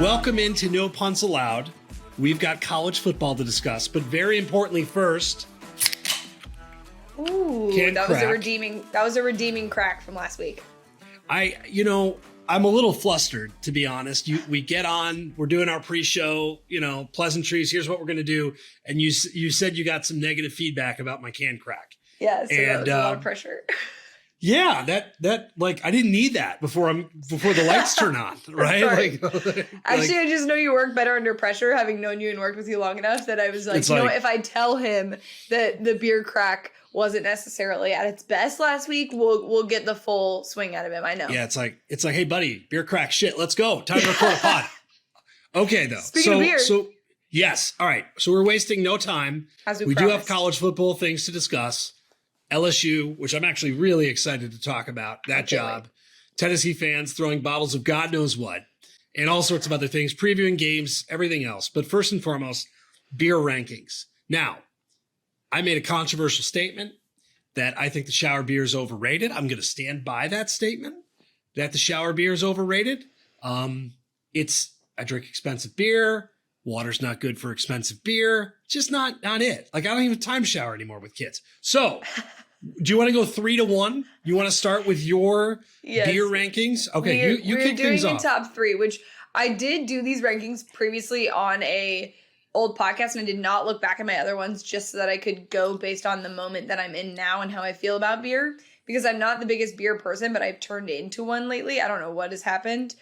Welcome into No Punts Allowed. We've got college football to discuss, but very importantly first, ooh, that was a redeeming crack from last week. I'm a little flustered, to be honest. We get on, we're doing our pre-show, pleasantries. Here's what we're going to do. And you said you got some negative feedback about my can crack. Yeah, so that was a lot of pressure. Yeah, that I didn't need that before the lights turn on, right? Actually, I just know you work better under pressure, having known you and worked with you long enough that I was like, if I tell him that the beer crack wasn't necessarily at its best last week, we'll get the full swing out of him. I know. Yeah, it's like, hey buddy, beer crack shit, let's go. Time to record a pod. Okay, though. Speaking of beer. So yes, all right. So we're wasting no time. We do have college football things to discuss. LSU, which I'm actually really excited to talk about, that job. Tennessee fans throwing bottles of God knows what, and all sorts of other things, previewing games, everything else. But first and foremost, beer rankings. Now, I made a controversial statement that I think the shower beer is overrated. I'm going to stand by that statement, that the shower beer is overrated. I drink expensive beer. Water's not good for expensive beer. Just not it. Like, I don't even have time to shower anymore with kids. So, do you want to go 3-1? You want to start with your beer rankings? Okay, you kick things off. We're doing a top three, which I did do these rankings previously on a old podcast, and I did not look back at my other ones just so that I could go based on the moment that I'm in now and how I feel about beer. Because I'm not the biggest beer person, but I've turned into one lately. I don't know what has happened.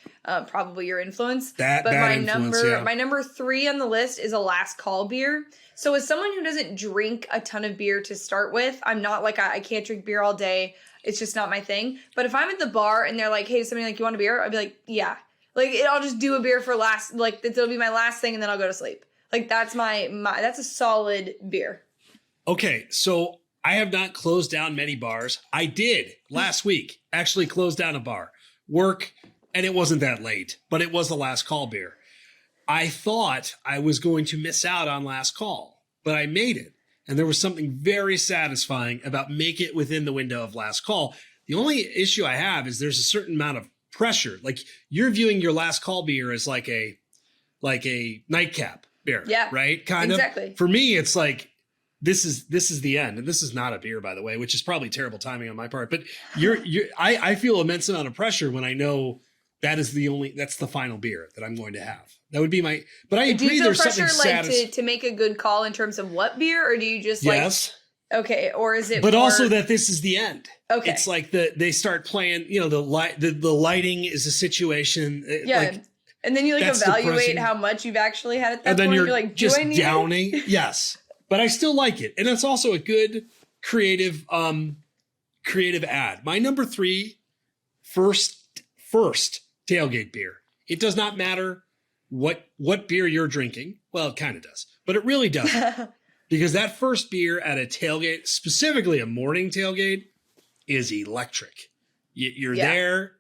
Probably your influence. My number 3 on the list is a last call beer. So as someone who doesn't drink a ton of beer to start with, I'm not like, I can't drink beer all day. It's just not my thing. But if I'm at the bar and they're like, hey, somebody like, you want a beer? I'd be like, yeah. Like, I'll just do a beer for last, like, it'll be my last thing and then I'll go to sleep. Like, that's that's a solid beer. Okay, so I have not closed down many bars. I did last week actually close down a bar. Work, and it wasn't that late, but it was the last call beer. I thought I was going to miss out on last call, but I made it. And there was something very satisfying about make it within the window of last call. The only issue I have is there's a certain amount of pressure. Like, you're viewing your last call beer as like a nightcap beer, right? Kind of. Exactly. For me, it's like, this is the end, and this is not a beer, by the way, which is probably terrible timing on my part. But I feel immense amount of pressure when I know that's the final beer that I'm going to have. That would be my. But I agree. There's something like to make a good call in terms of what beer, or do you just like? Yes. Okay, or is it? But also that this is the end. Okay. It's like they start playing. The lighting is a situation. Yeah. Like, and then you evaluate how much you've actually had at that point. And then you're like, just downing. Yes. But I still like it. And it's also a good creative ad. My number 3, first tailgate beer. It does not matter what beer you're drinking. Well, it kind of does, but it really doesn't. Because that first beer at a tailgate, specifically a morning tailgate, is electric. You're there.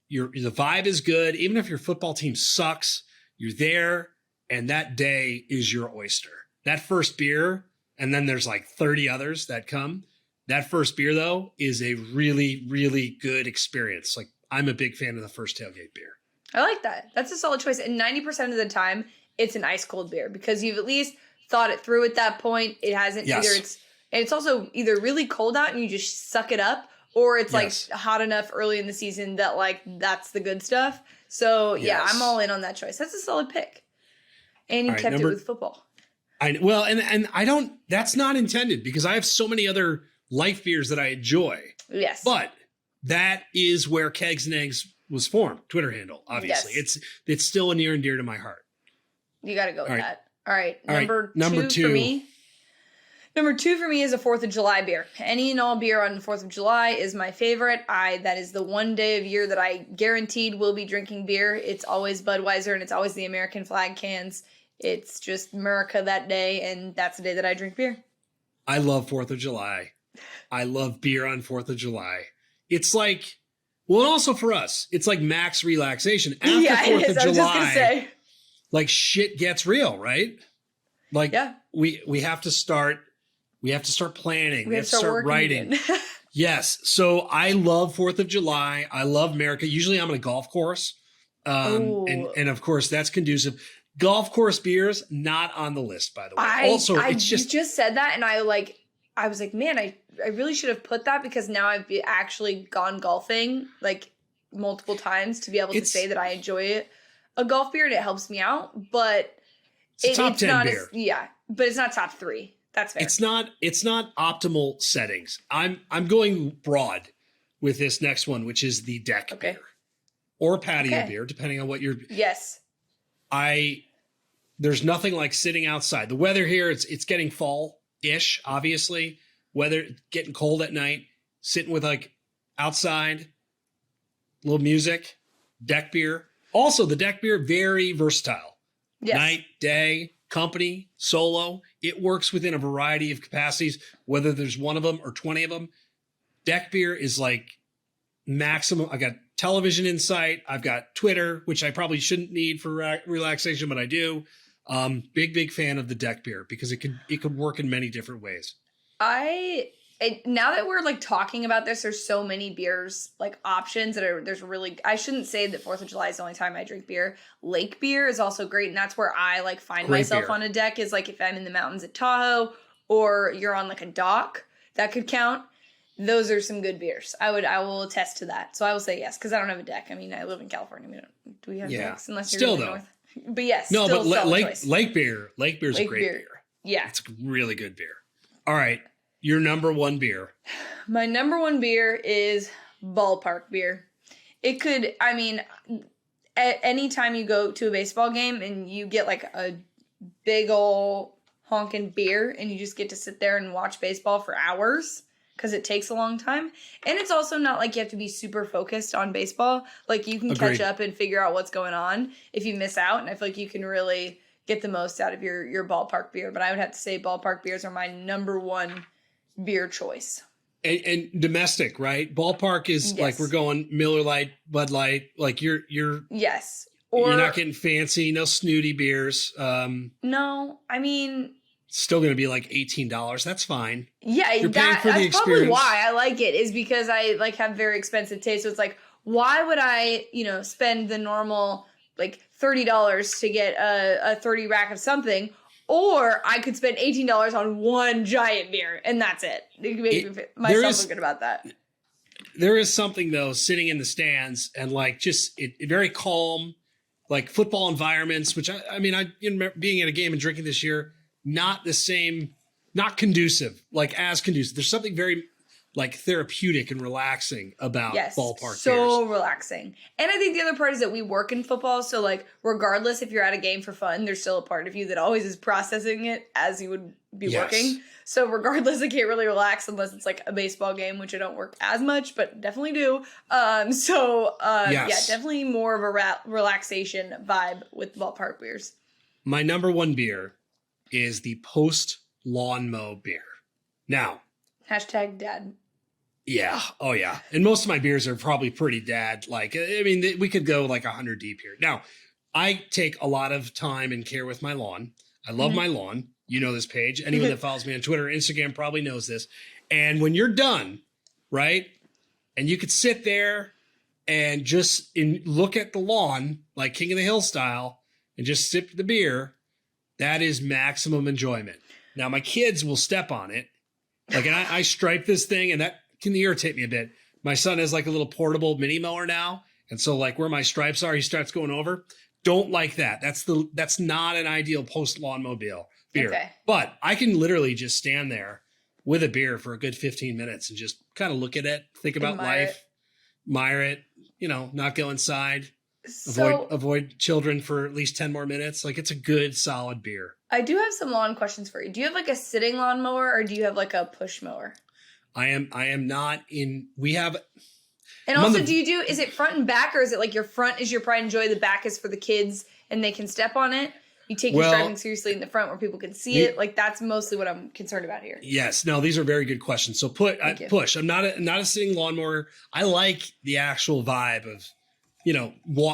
The vibe is good. Even if your football team sucks, you're there. And that day is your oyster. That first beer, and then there's like 30 others that come. That first beer, though, is a really, really good experience. Like, I'm a big fan of the first tailgate beer. I like that. That's a solid choice. And 90% of the time, it's an ice cold beer because you've at least thought it through at that point. It hasn't it's also either really cold out and you just suck it up, or it's like hot enough early in the season that like that's the good stuff. So I'm all in on that choice. That's a solid pick. And you kept it with football. And I don't, that's not intended because I have so many other life beers that I enjoy. Yes. But that is where Kegs and Eggs was formed. Twitter handle, obviously. Yes. It's still near and dear to my heart. You got to go with that. All right. Number two for me. Number 2 for me is a 4th of July beer. Any and all beer on the 4th of July is my favorite. That is the one day of year that I guaranteed will be drinking beer. It's always Budweiser and it's always the American flag cans. It's just America that day, and that's the day that I drink beer. I love 4th of July. I love beer on 4th of July. It's like, well, and also for us, it's like max relaxation. After 4th of July, I was just gonna say. Like, shit gets real, right? Like, we have to start planning. We have to start writing. Yes. So I love 4th of July. I love America. Usually I'm on a golf course. And of course, that's conducive. Golf course beers, not on the list, by the way. You just said that, and I was like, man, I really should have put that, because now I've actually gone golfing like multiple times to be able to say that I enjoy a golf beer and it helps me out. But it's top 10 beer. But it's not top 3. That's fair. It's not optimal settings. I'm going broad with this next one, which is the deck beer or patio beer, depending on what you're. Yes. There's nothing like sitting outside. The weather here, it's getting fall-ish, obviously. Weather getting cold at night, sitting with like outside, little music, deck beer. Also, the deck beer, very versatile. Yes. Night, day, company, solo. It works within a variety of capacities, whether there's one of them or 20 of them. Deck beer is like maximum. I got television insight. I've got Twitter, which I probably shouldn't need for relaxation, but I do. Big fan of the deck beer because it could work in many different ways. Now that we're like talking about this, there's so many beers like options I shouldn't say that 4th of July is the only time I drink beer. Lake beer is also great, and that's where I like find myself on a deck, is like if I'm in the mountains at Tahoe or you're on like a dock, that could count. Those are some good beers. I will attest to that. So I will say yes, because I don't have a deck. I mean, I live in California. Do we have decks unless you're still really though? North? But yes, no, still but lake beer's a great beer. Yeah, it's a really good beer. All right. Your number one beer. My number one beer is ballpark beer. It could, I mean, at any time you go to a baseball game and you get like a big ol' honking beer and you just get to sit there and watch baseball for hours because it takes a long time. And it's also not like you have to be super focused on baseball. Like you can catch up and figure out what's going on if you miss out. And I feel like you can really get the most out of your ballpark beer. But I would have to say ballpark beers are my number one beer choice. And domestic, right? Ballpark is like we're going Miller Lite, Bud Light. Like you're yes, or you're not getting fancy, no snooty beers. No, I mean, still going to be like $18. That's fine. Yeah, that's probably why I like it, is because I like have very expensive taste. So it's like, why would I, spend the normal like $30 to get a 30 rack of something? Or I could spend $18 on one giant beer, and that's it. It make myself feel good about that. There is something, though, sitting in the stands and, like, just very calm, like, football environments, which, I remember being at a game and drinking this year, not the same, not conducive, like, as conducive. There's something very, like, therapeutic and relaxing about ballpark beers. So relaxing. And I think the other part is that we work in football, so, like, regardless if you're at a game for fun, there's still a part of you that always is processing it as you would be working. So regardless, I can't really relax unless it's, like, a baseball game, which I don't work as much, but definitely do. Yeah, definitely more of a relaxation vibe with ballpark beers. My number one beer is the post-lawn mow beer. Now. #dad. Yeah. Oh, yeah. And most of my beers are probably pretty dad. Like, I mean, we could go like 100 deep here. Now, I take a lot of time and care with my lawn. I love my lawn. You know this, Paige. Anyone that follows me on Twitter or Instagram probably knows this. And when you're done, right, and you could sit there and just look at the lawn, like King of the Hill style, and just sip the beer, that is maximum enjoyment. Now, my kids will step on it. Like, and I stripe this thing, and that can irritate me a bit. My son has like a little portable mini mower now. And so like where my stripes are, he starts going over. Don't like that. That's not an ideal post lawn mobile beer. Okay. But I can literally just stand there with a beer for a good 15 minutes and just kind of look at it, think about life, admire it, not go inside, avoid children for at least 10 more minutes. Like, it's a good, solid beer. I do have some lawn questions for you. Do you have like a sitting lawn mower, or do you have like a push mower? I am not in, we have. And also, is it front and back, or is it like your front is your pride and joy, the back is for the kids and they can step on it? You take your driving seriously in the front where people can see it. Like, that's mostly what I'm concerned about here. Yes. No, these are very good questions. So push. I'm not a sitting lawnmower. I like the actual vibe of,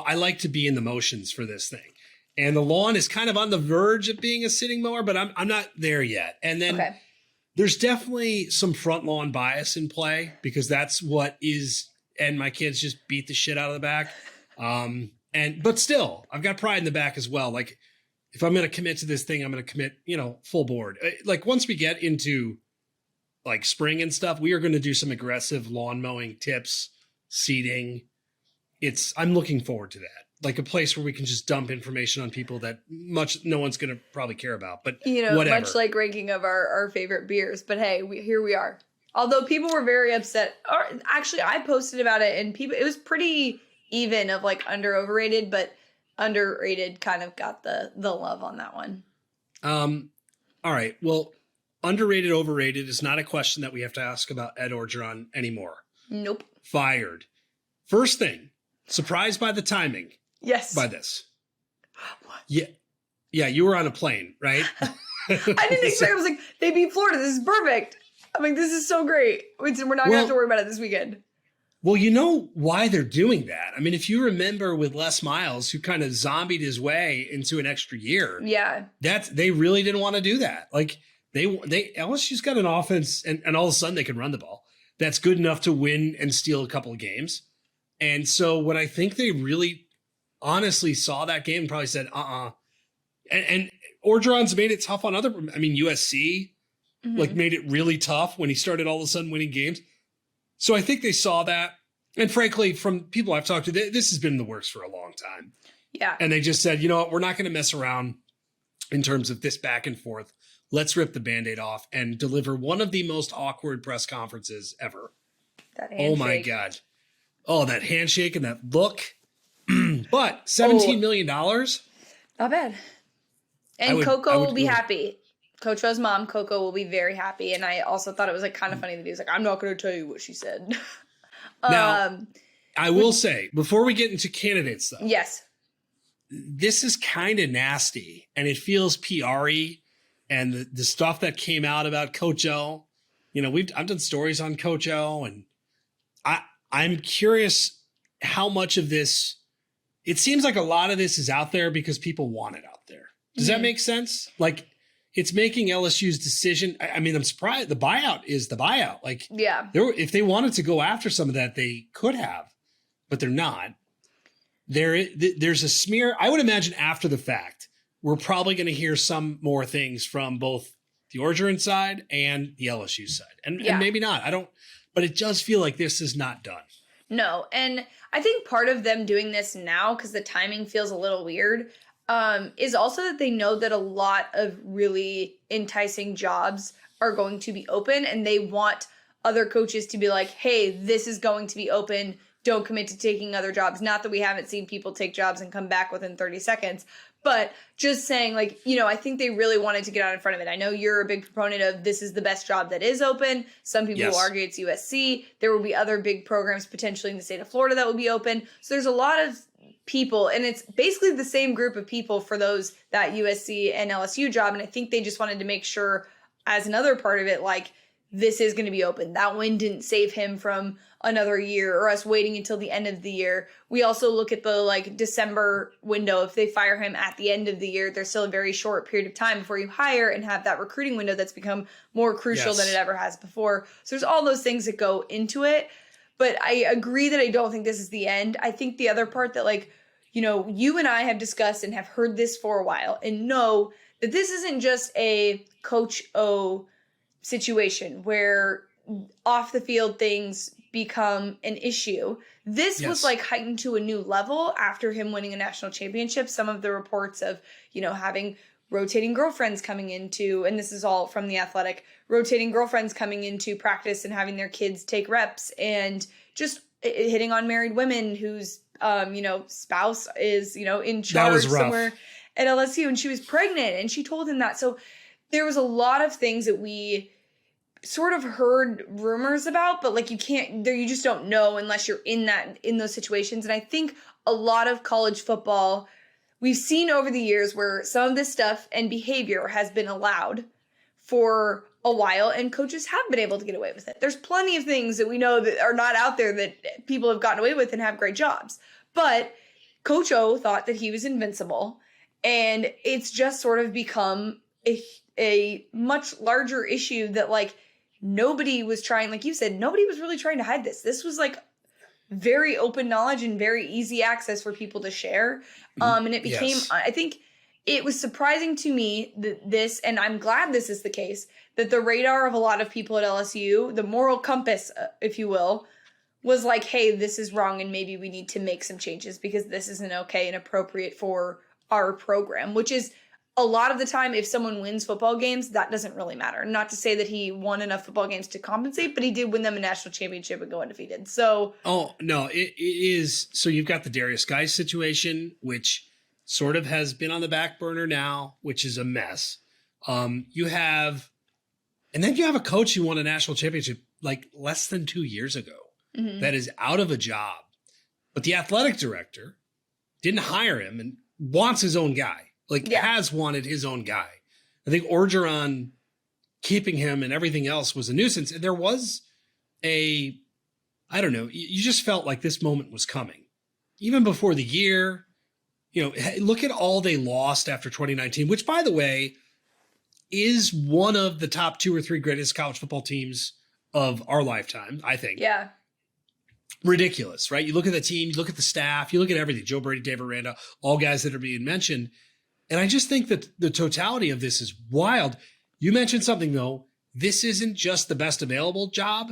I like to be in the motions for this thing. And the lawn is kind of on the verge of being a sitting mower, but I'm not there yet. And then there's definitely some front lawn bias in play, because that's what is, and my kids just beat the shit out of the back. And But still, I've got pride in the back as well. Like, if I'm going to commit to this thing, I'm going to commit, full board. Like, once we get into like spring and stuff, we are going to do some aggressive lawn mowing tips, seeding. I'm looking forward to that. Like a place where we can just dump information on people that no one's going to probably care about, but whatever. Much like ranking of our favorite beers, but hey, here we are. Although people were very upset, or actually I posted about it and it was pretty even of like overrated, but underrated kind of got the love on that one. All right. Well, underrated, overrated is not a question that we have to ask about Ed Orgeron anymore. Nope. Fired. First thing, surprised by the timing. Yes. By this. What? Yeah, you were on a plane, right? I didn't expect. I was like, they beat Florida. This is perfect. I'm like, this is so great. We're not going to have to worry about it this weekend. Well, you know why they're doing that. I mean, if you remember with Les Miles, who kind of zombied his way into an extra year. Yeah. They really didn't want to do that. Like LSU's got an offense and all of a sudden they can run the ball. That's good enough to win and steal a couple of games. And so what I think they really honestly saw that game and probably said, And Orgeron's made it tough on USC made it really tough when he started all of a sudden winning games. So I think they saw that. And frankly, from people I've talked to, this has been in the works for a long time. Yeah. And they just said, you know what, we're not going to mess around in terms of this back and forth. Let's rip the Band-Aid off and deliver one of the most awkward press conferences ever. That handshake. Oh my God. Oh, that handshake and that look. But $17 million. Not bad. And Coco will be happy. Coach O's mom, Coco, will be very happy. And I also thought it was kind of funny that he was like, I'm not going to tell you what she said. Now, I will say, before we get into candidates, though. Yes. This is kind of nasty. And it feels PR-y. And the stuff that came out about Coach O. I've done stories on Coach O. And I'm curious how much of this. It seems like a lot of this is out there because people want it out there. Does that make sense? Like, it's making LSU's decision. I mean, I'm surprised. The buyout is the buyout. Like, yeah, if they wanted to go after some of that, they could have, but they're not. There's a smear. I would imagine after the fact, we're probably going to hear some more things from both the Orgeron side and the LSU side, and maybe not. But it does feel like this is not done. No, and I think part of them doing this now, because the timing feels a little weird, is also that they know that a lot of really enticing jobs are going to be open, and they want other coaches to be like, hey, this is going to be open. Don't commit to taking other jobs. Not that we haven't seen people take jobs and come back within 30 seconds, but just saying, I think they really wanted to get out in front of it. I know you're a big proponent of this is the best job that is open. Some people will argue it's USC. There will be other big programs potentially in the state of Florida that will be open. So there's a lot of people, and it's basically the same group of people for that USC and LSU job. And I think they just wanted to make sure, as another part of it, this is going to be open. That win didn't save him from another year or us waiting until the end of the year. We also look at the December window. If they fire him at the end of the year, there's still a very short period of time before you hire and have that recruiting window that's become more crucial than it ever has before. So there's all those things that go into it. But I agree that I don't think this is the end. I think the other part that you and I have discussed and have heard this for a while and know that this isn't just a Coach O situation where off the field things become an issue. This was heightened to a new level after him winning a national championship. Some of the reports of, having rotating girlfriends coming into, and this is all from The Athletic, rotating girlfriends coming into practice and having their kids take reps, and just hitting on married women whose, spouse is, in charge somewhere at LSU, and she was pregnant and she told him that. So there was a lot of things that we sort of heard rumors about, but you just don't know unless you're in those situations. And I think a lot of college football, we've seen over the years where some of this stuff and behavior has been allowed for a while, and coaches have been able to get away with it. There's plenty of things that we know that are not out there that people have gotten away with and have great jobs. But Coach O thought that he was invincible, and it's just sort of become a much larger issue that nobody was trying, like you said, nobody was really trying to hide this. This was very open knowledge and very easy access for people to share. And it became, Yes. I think it was surprising to me that this, and I'm glad this is the case, that the radar of a lot of people at LSU, the moral compass, if you will, was like, hey, this is wrong and maybe we need to make some changes because this isn't okay and appropriate for our program, which is a lot of the time, if someone wins football games, that doesn't really matter. Not to say that he won enough football games to compensate, but he did win them a national championship and go undefeated. So, oh no, it is. So you've got the Darius Guice situation, which sort of has been on the back burner now, which is a mess. You have a coach who won a national championship like less than 2 years ago that is out of a job, but the athletic director didn't hire him and wants his own guy. Has wanted his own guy. I think Orgeron keeping him and everything else was a nuisance. And there was I don't know, you just felt like this moment was coming. Even before the year, look at all they lost after 2019, which, by the way, is one of the top 2 or 3 greatest college football teams of our lifetime, I think. Yeah. Ridiculous, right? You look at the team, you look at the staff, you look at everything. Joe Brady, Dave Aranda, all guys that are being mentioned. And I just think that the totality of this is wild. You mentioned something, though. This isn't just the best available job.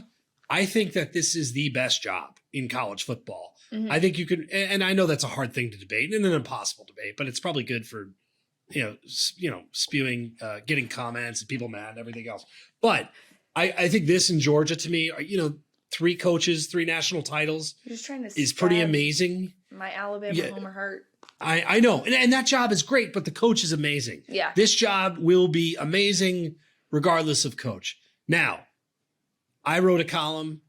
I think that this is the best job in college football. Mm-hmm. I think you could, and I know that's a hard thing to debate and an impossible debate, but it's probably good for, spewing, getting comments and people mad and everything else. But I think this in Georgia, to me, 3 coaches, 3 national titles is pretty amazing. My Alabama homer heart. I know. And that job is great, but the coach is amazing. Yeah. This job will be amazing regardless of coach. Now, I wrote a column.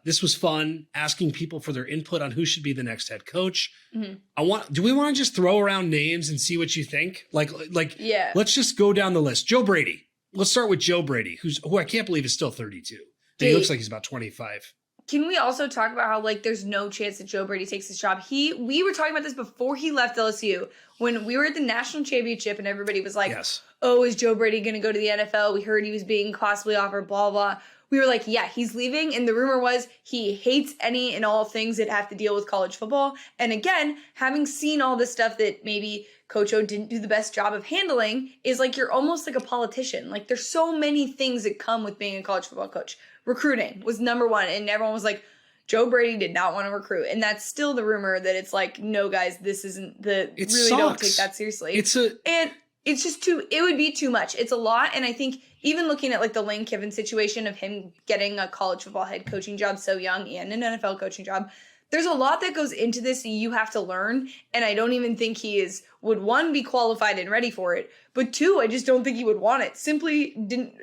This was fun, asking people for their input on who should be the next head coach. Mm-hmm. Do we want to just throw around names and see what you think? Yeah. Let's just go down the list. Joe Brady. Let's start with Joe Brady, who I can't believe is still 32. He looks like he's about 25. Can we also talk about how, there's no chance that Joe Brady takes his job? We were talking about this before he left LSU, when we were at the national championship and everybody was like, yes. Oh, is Joe Brady going to go to the NFL? We heard he was being possibly offered, blah, blah. We were like, yeah, he's leaving. And the rumor was he hates any and all things that have to deal with college football. And again, having seen all this stuff that maybe Coach O didn't do the best job of handling is you're almost like a politician. There's so many things that come with being a college football coach. Recruiting was number 1, and everyone was like, Joe Brady did not want to recruit. And that's still the rumor that it's no, guys, this isn't really sucks. Don't take that seriously. And it's just it would be too much. It's a lot. And I think even looking at the Lane Kiffin situation of him getting a college football head coaching job so young and an NFL coaching job, there's a lot that goes into this you have to learn. And I don't even think he would 1, be qualified and ready for it. But 2, I just don't think he would want it. Simply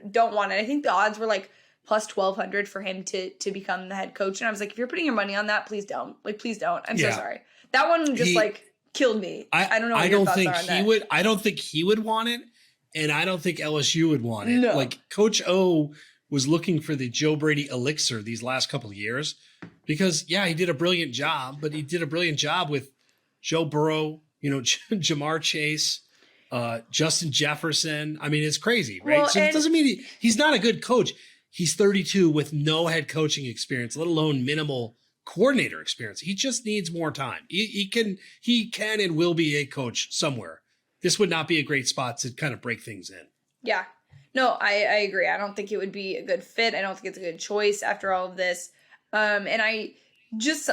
don't want it. I think the odds were plus 1,200 for him to become the head coach. And I was like, if you're putting your money on that, please don't. Please don't. I'm so sorry. That one just killed me. I don't know what your thoughts are on that. I don't think he would want it. And I don't think LSU would want it. No. Coach O was looking for the Joe Brady elixir these last couple of years because, he did a brilliant job, but he did a brilliant job with Joe Burrow, Jamar Chase, Justin Jefferson. I mean, it's crazy, right? Well, so it doesn't mean he's not a good coach. He's 32 with no head coaching experience, let alone minimal coordinator experience. He just needs more time. He can and will be a coach somewhere. This would not be a great spot to kind of break things in. Yeah. No, I agree. I don't think it would be a good fit. I don't think it's a good choice after all of this. And I just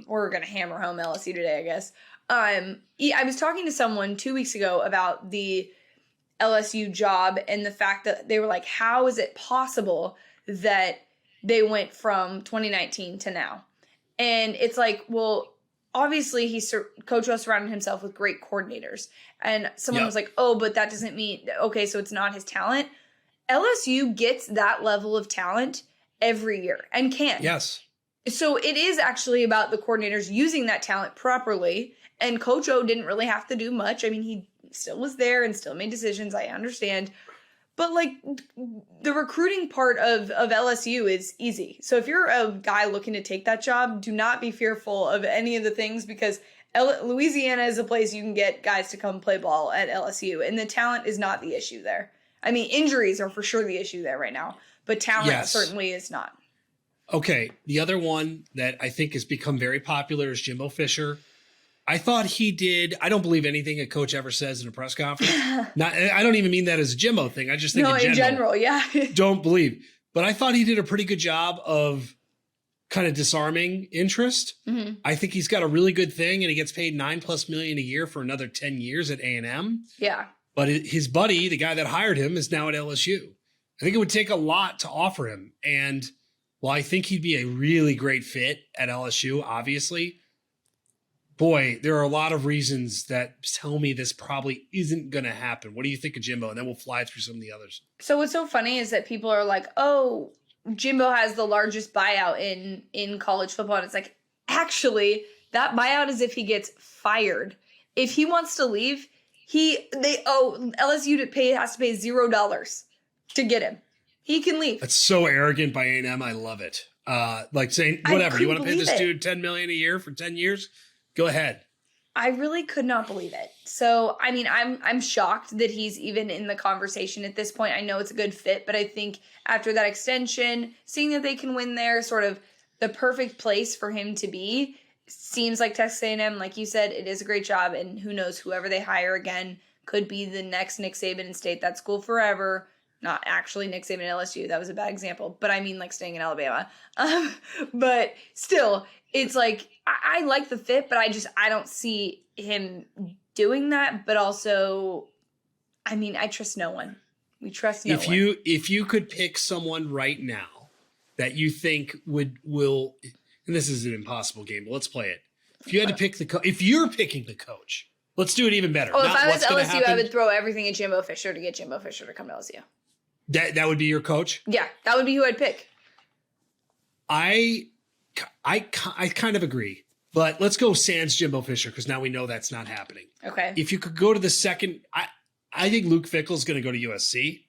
we're going to hammer home LSU today, I guess. I was talking to someone 2 weeks ago about the LSU job and the fact that they were like, how is it possible that they went from 2019 to now? And it's well, obviously Coach O surrounded himself with great coordinators. And someone was like, oh, but that doesn't mean, okay, so it's not his talent. LSU gets that level of talent every year and can. Yes. So it is actually about the coordinators using that talent properly. And Coach O didn't really have to do much. I mean, he still was there and still made decisions. I understand. But the recruiting part of LSU is easy. So if you're a guy looking to take that job, do not be fearful of any of the things because Louisiana is a place you can get guys to come play ball at LSU. And the talent is not the issue there. I mean, injuries are for sure the issue there right now. But talent certainly is not. Okay, the other one that I think has become very popular is Jimbo Fisher. I thought he did. I don't believe anything a coach ever says in a press conference. I don't even mean that as a Jimbo thing. I just think in general, yeah. Don't believe. But I thought he did a pretty good job of kind of disarming interest. Mm-hmm. I think he's got a really good thing, and he gets paid $9+ million a year for another 10 years at A&M. Yeah. But his buddy, the guy that hired him, is now at LSU. I think it would take a lot to offer him. And while I think he'd be a really great fit at LSU, obviously, boy, there are a lot of reasons that tell me this probably isn't going to happen. What do you think of Jimbo? And then we'll fly through some of the others. So what's so funny is that people are like, oh, Jimbo has the largest buyout in college football. And it's like, actually, that buyout is if he gets fired. If he wants to leave, LSU has to pay $0 to get him. He can leave. That's so arrogant by A&M. I love it. Like saying, whatever, you want to pay this dude $10 million a year for 10 years? Go ahead. I really could not believe it. So, I mean, I'm shocked that he's even in the conversation at this point. I know it's a good fit, but I think after that extension, seeing that they can win there, sort of the perfect place for him to be, seems like Texas A&M, like you said, it is a great job. And who knows, whoever they hire again could be the next Nick Saban and stay at that school forever. Not actually Nick Saban at LSU. That was a bad example. But I mean like staying in Alabama. But still, it's like, I like the fit, but I don't see him doing that. But also, I mean, I trust no one. We trust no one. If you could pick someone right now that you think will, and this is an impossible game, but let's play it. If you had to pick if you're picking the coach, let's do it even better. Oh, if I was LSU, I would throw everything at Jimbo Fisher to get Jimbo Fisher to come to LSU. That would be your coach? Yeah, that would be who I'd pick. I kind of agree, but let's go sans Jimbo Fisher because now we know that's not happening. Okay. If you could go to the second, I think Luke Fickell's going to go to USC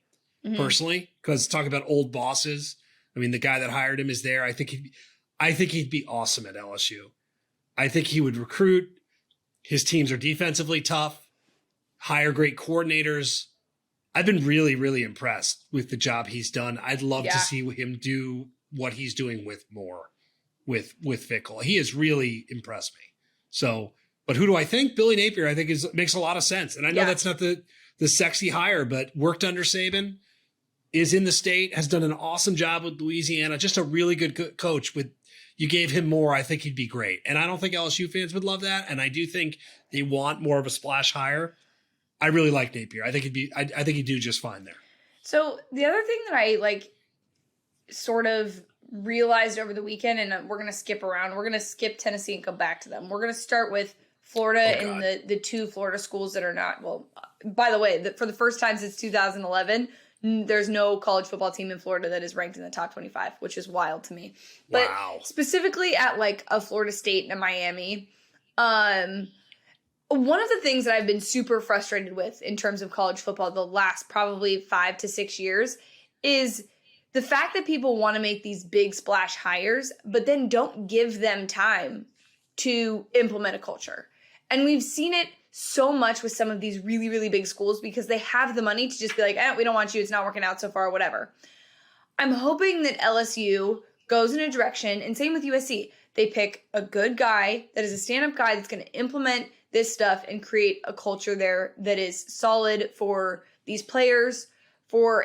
personally because talk about old bosses. I mean, the guy that hired him is there. I think he'd be awesome at LSU. I think he would recruit. His teams are defensively tough, hire great coordinators. I've been really, really impressed with the job he's done. I'd love to see him do what he's doing with Fickell. He has really impressed me. So, but who do I think? Billy Napier, I think makes a lot of sense. And I know that's not the sexy hire, but worked under Saban, is in the state, has done an awesome job with Louisiana. Just a really good coach. You gave him more, I think he'd be great. And I don't think LSU fans would love that. And I do think they want more of a splash hire. I really like Napier. I think he'd do just fine there. So the other thing that I sort of realized over the weekend, and we're going to skip around. We're going to skip Tennessee and go back to them. We're going to start with Florida and the two Florida schools that are not, well, by the way, for the first time since 2011, there's no college football team in Florida that is ranked in the top 25, which is wild to me. But specifically at a Florida State and a Miami, one of the things that I've been super frustrated with in terms of college football the last probably 5 to 6 years is the fact that people want to make these big splash hires, but then don't give them time to implement a culture. And we've seen it so much with some of these really, really big schools because they have the money to just be like, we don't want you. It's not working out so far, whatever. I'm hoping that LSU goes in a direction, and same with USC. They pick a good guy that is a stand-up guy that's going to implement this stuff and create a culture there that is solid for these players,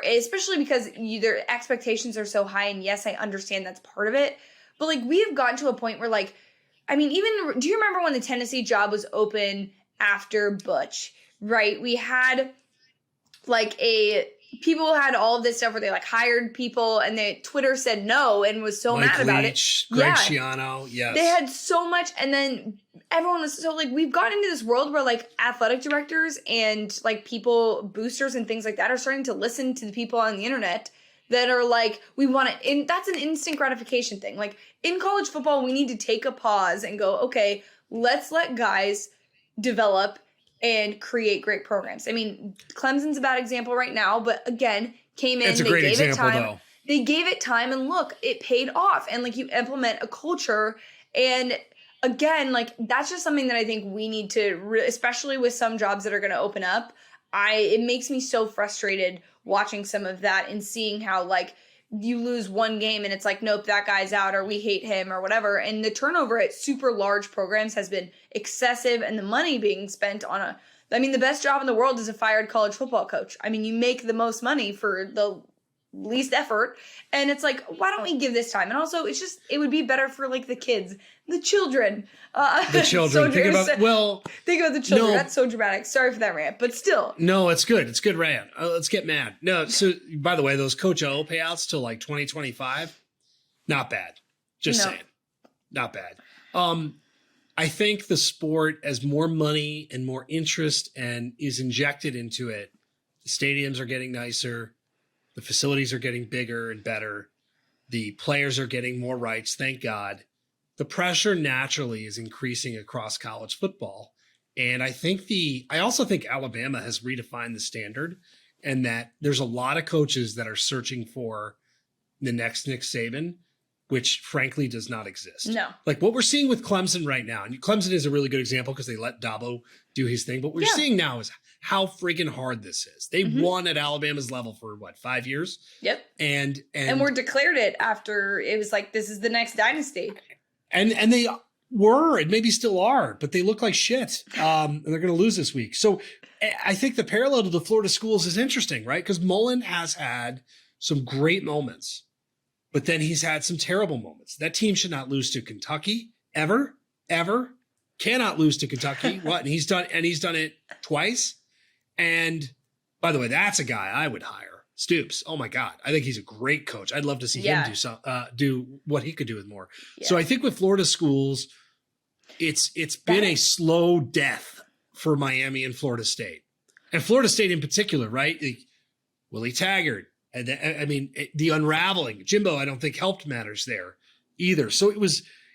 especially because their expectations are so high. And yes, I understand that's part of it. But we have gotten to a point where even, do you remember when the Tennessee job was open after Butch, right? We had people had all of this stuff where they hired people and Twitter said no and was so mad about it. Greg Schiano, yes. They had so much, and then everyone was so we've gotten into this world where athletic directors and people, boosters and things like that are starting to listen to the people on the internet that are we want to, and that's an instant gratification thing. In college football, we need to take a pause and go, okay, let's let guys develop and create great programs. I mean, Clemson's a bad example right now, but again, came in, it's a great example, though. They gave it time, and look, it paid off. And you implement a culture, and again, that's just something that I think we need to, especially with some jobs that are going to open up. It makes me so frustrated watching some of that and seeing how you lose one game and it's like, nope, that guy's out or we hate him or whatever. And the turnover at super large programs has been excessive, and the money being spent on the best job in the world is a fired college football coach. I mean, you make the most money for the least effort, and it's like, why don't we give this time? And also, it would be better for like the kids, the children. The children. Think about the children. No, that's so dramatic. Sorry for that rant, but still. No, it's good. It's good rant. Let's get mad. No, so by the way, those Coach O payouts till like 2025, not bad. Just saying, not bad. I think the sport, as more money and more interest and is injected into it, the stadiums are getting nicer. The facilities are getting bigger and better. The players are getting more rights, thank God. The pressure naturally is increasing across college football. And I also think Alabama has redefined the standard, and that there's a lot of coaches that are searching for the next Nick Saban, which frankly does not exist. No. Like what we're seeing with Clemson right now, and Clemson is a really good example because they let Dabo do his thing. But what we're seeing now is how freaking hard this is. They won at Alabama's level for 5 years? Yep. And we're declared it after it was like, this is the next dynasty. And they were, and maybe still are, but they look like shit. And they're going to lose this week. So I think the parallel to the Florida schools is interesting, right? Because Mullen has had some great moments, but then he's had some terrible moments. That team should not lose to Kentucky ever. Cannot lose to Kentucky. What? And he's done it twice. And by the way, that's a guy I would hire. Stoops. Oh my God. I think he's a great coach. I'd love to see him do what he could do with more. Yeah. So I think with Florida schools, it's been a slow death for Miami and Florida State. And Florida State in particular, right? Like Willie Taggart. And the unraveling. Jimbo, I don't think helped matters there either. So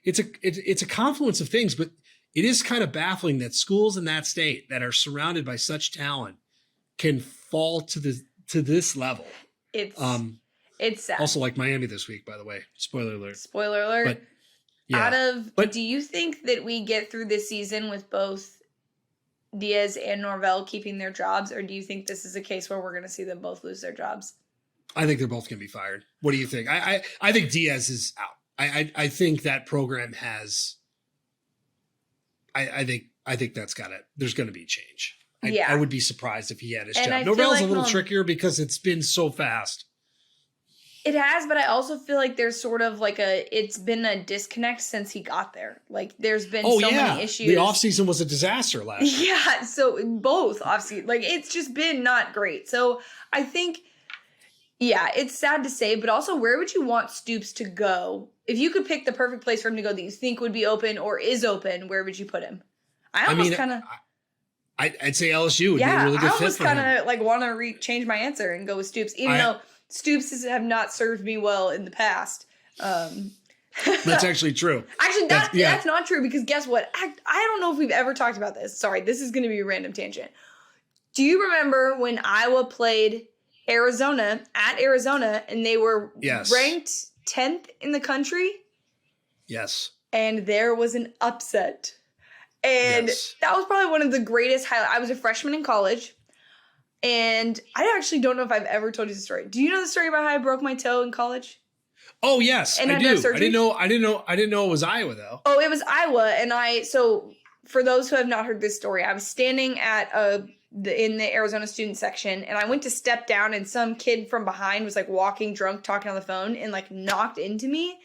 it's a confluence of things, but it is kind of baffling that schools in that state that are surrounded by such talent can fall to this level. It's sad. Also like Miami this week, by the way. Spoiler alert. But, do you think that we get through this season with both Diaz and Norvell keeping their jobs, or do you think this is a case where we're going to see them both lose their jobs? I think they're both going to be fired. What do you think? I think Diaz is out. I think that program has. I think that's got it. There's going to be change. I would be surprised if he had his job. Norvell's a little trickier because it's been so fast. It has, but I also feel like there's sort of like it's been a disconnect since he got there. Like there's been many issues. The offseason was a disaster last year. Yeah, so both offseason, like it's just been not great. So I think, it's sad to say, but also where would you want Stoops to go? If you could pick the perfect place for him to go that you think would be open or is open, where would you put him? I'd say LSU would be a really good fit for him. I almost kind of want to change my answer and go with Stoops, even though Stoops have not served me well in the past. That's actually true. Actually, that's not true, because guess what? I don't know if we've ever talked about this. Sorry, this is going to be a random tangent. Do you remember when Iowa played Arizona at Arizona and they were ranked 10th in the country? Yes. And there was an upset. And that was probably one of the greatest highlights. I was a freshman in college. And I actually don't know if I've ever told you the story. Do you know the story about how I broke my toe in college? Oh, yes, I do. I didn't know it was Iowa, though. Oh, it was Iowa. And so for those who have not heard this story, I was standing at in the Arizona student section, and I went to step down, and some kid from behind was like walking drunk, talking on the phone, and like knocked into me.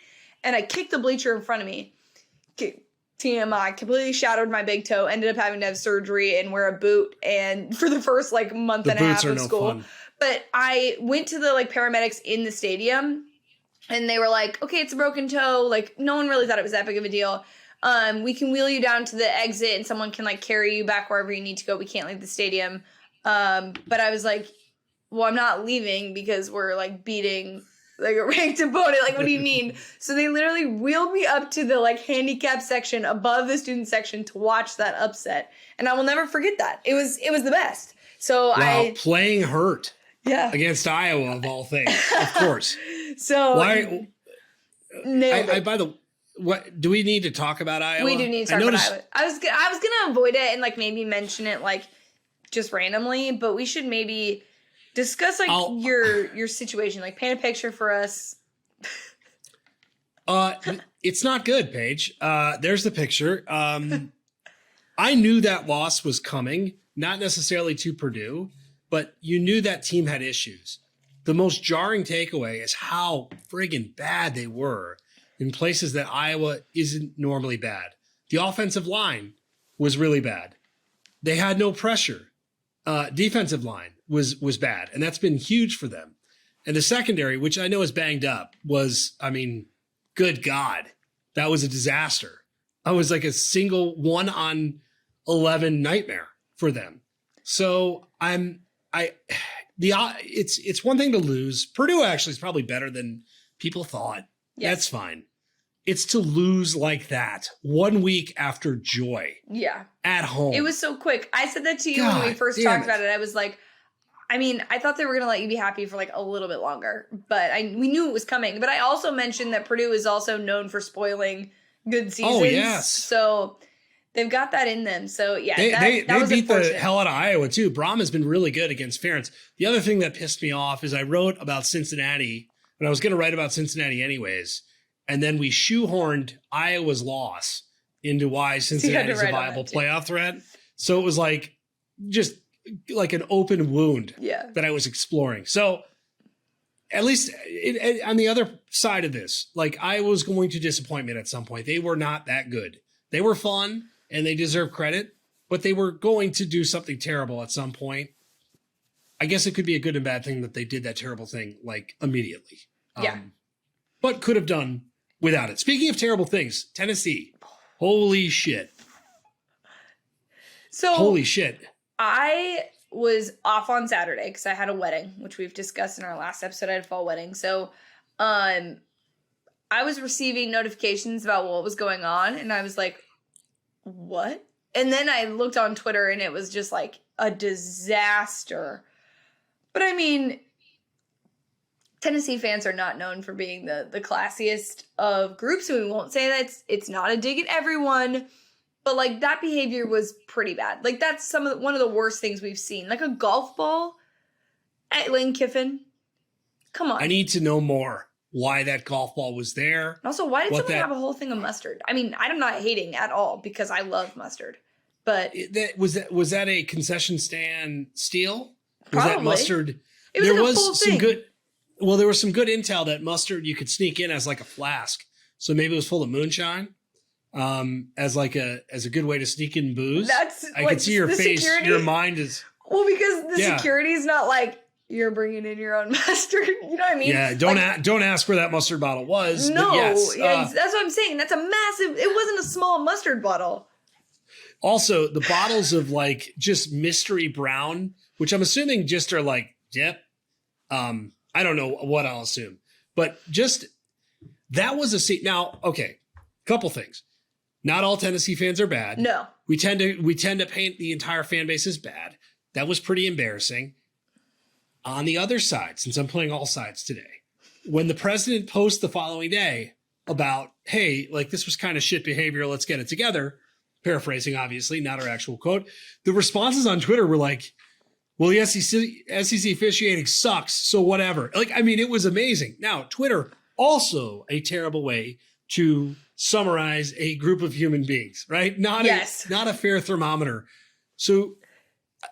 And I kicked the bleacher in front of me. TMI, completely shattered my big toe, ended up having to have surgery and wear a boot, and for the first like month and a half of school. Fun. But I went to the like paramedics in the stadium, and they were like, okay, it's a broken toe. Like no one really thought it was that big of a deal. We can wheel you down to the exit and someone can like carry you back wherever you need to go. We can't leave the stadium. But I was like, well, I'm not leaving because we're like beating like a ranked opponent. Like, what do you mean? So they literally wheeled me up to the like handicap section above the student section to watch that upset. And I will never forget that. It was the best. So playing hurt. Yeah. Against Iowa of all things. Of course. So nailed it. What do we need to talk about Iowa? We do need to talk about Iowa. I was gonna avoid it and like maybe mention it like just randomly, but we should maybe Discuss your situation. Like, paint a picture for us. It's not good, Paige. There's the picture. I knew that loss was coming, not necessarily to Purdue, but you knew that team had issues. The most jarring takeaway is how friggin' bad they were in places that Iowa isn't normally bad. The offensive line was really bad. They had no pressure. Defensive line was bad, and that's been huge for them. And the secondary, which I know is banged up, was, good God, that was a disaster. I was like a single 1-on-11 nightmare for them. So it's one thing to lose. Purdue actually is probably better than people thought. Yes. That's fine. It's to lose like that 1 week after joy. Yeah. At home. It was so quick. I said that to you when we first talked about it. I was like, I thought they were going to let you be happy for like a little bit longer, but we knew it was coming. But I also mentioned that Purdue is also known for spoiling good seasons. Oh, yes. So they've got that in them. So, yeah. They beat the hell out of Iowa, too. Braum has been really good against Ferentz. The other thing that pissed me off is I wrote about Cincinnati, and I was going to write about Cincinnati anyways, and then we shoehorned Iowa's loss into why Cincinnati is a viable playoff threat. So it was like just like an open wound that I was exploring. So at least on the other side of this, like Iowa was going to disappoint me at some point. They were not that good. They were fun and they deserve credit, but they were going to do something terrible at some point. I guess it could be a good and bad thing that they did that terrible thing like immediately. But could have done without it. Speaking of terrible things, Tennessee. Holy shit. So holy shit. I was off on Saturday because I had a wedding, which we've discussed in our last episode. I had a fall wedding. So I was receiving notifications about what was going on, and I was like, what? And then I looked on Twitter, and it was just like a disaster. But Tennessee fans are not known for being the classiest of groups, so we won't say that it's not a dig at everyone. But, like, that behavior was pretty bad. Like, that's one of the worst things we've seen. Like, a golf ball at Lane Kiffin. Come on. I need to know more why that golf ball was there. And also, why did someone have a whole thing of mustard? I'm not hating at all because I love mustard. But was that a concession stand steal? Was probably. That mustard? There was some good. Well, there was some good intel that mustard you could sneak in as like a flask. So maybe it was full of moonshine. As a good way to sneak in booze. I can see your face. Security, your mind is because the security is not like you're bringing in your own mustard. You know what I mean? Yeah. Don't ask where that mustard bottle was. No. But yes, that's what I'm saying. That's a massive. It wasn't a small mustard bottle. Also, the bottles of like just mystery brown, which I'm assuming just are like I don't know what I'll assume, but just that was a seat. Now, okay, couple things. Not all Tennessee fans are bad. No. We tend to paint the entire fan base as bad. That was pretty embarrassing. On the other side, since I'm playing all sides today, when the president posts the following day about, hey, like this was kind of shit behavior, let's get it together, paraphrasing obviously, not our actual quote, the responses on Twitter were like, well, the SEC officiating sucks, so whatever. It was amazing. Now, Twitter, also a terrible way to summarize a group of human beings, right? Not a fair thermometer. So